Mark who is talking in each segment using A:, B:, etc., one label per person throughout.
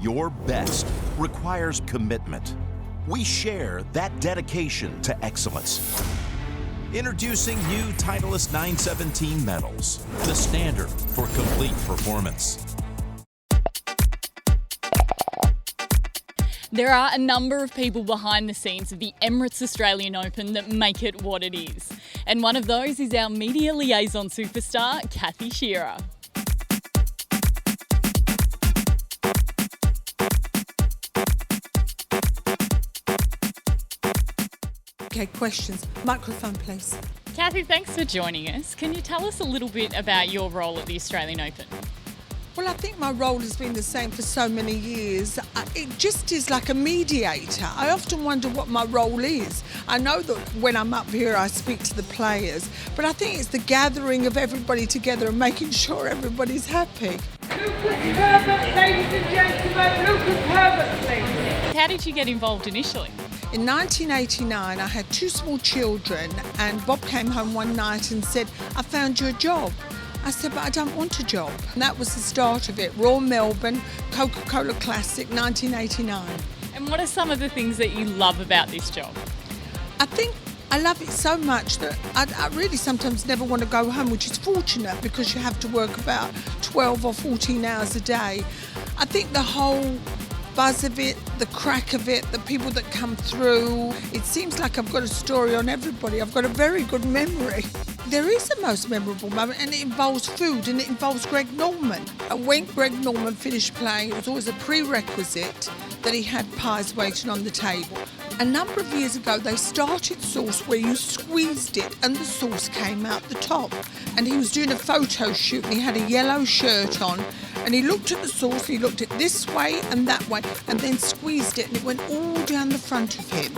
A: your best requires commitment. We share that dedication to excellence. Introducing new Titleist 917 medals, the standard for complete performance.
B: There are a number of people behind the scenes of the Emirates Australian Open that make it what it is. And one of those is our media liaison superstar, Kathie Shearer.
C: Okay, questions. Microphone, please.
B: Kathie, thanks for joining us. Can you tell us a little bit about your role at the Australian Open?
C: Well, I think my role has been the same for so many years. It just is like a mediator. I often wonder what my role is. I know that when I'm up here, I speak to the players, but I think it's the gathering of everybody together and making sure everybody's happy.
D: Lucas Herbert, ladies and gentlemen, Lucas Herbert, please.
B: How did you get involved initially?
C: In 1989, I had two small children, and Bob came home one night and said, "I found you a job." I said, "But I don't want a job." And that was the start of it. Royal Melbourne, Coca-Cola Classic, 1989.
B: And what are some of the things that you love about this job?
C: I think I love it so much that I really sometimes never want to go home, which is fortunate because you have to work about 12 or 14 hours a day. I think the whole buzz of it, the crack of it, the people that come through, it seems like I've got a story on everybody. I've got a very good memory. There is a most memorable moment, and it involves food, and it involves Greg Norman. And when Greg Norman finished playing, it was always a prerequisite that he had pies waiting on the table. A number of years ago, they started sauce where you squeezed it and the sauce came out the top. And he was doing a photo shoot, and he had a yellow shirt on, and he looked at the sauce, he looked at this way and that way, and then squeezed it, and it went all down the front of him.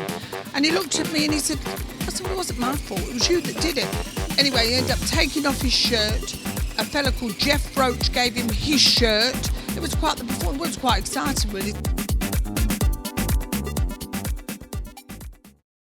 C: And he looked at me and he said, "It wasn't my fault, it was you that did it." Anyway, he ended up taking off his shirt. A fella called Jeff Roach gave him his shirt. It was quite the performance, it was quite exciting really.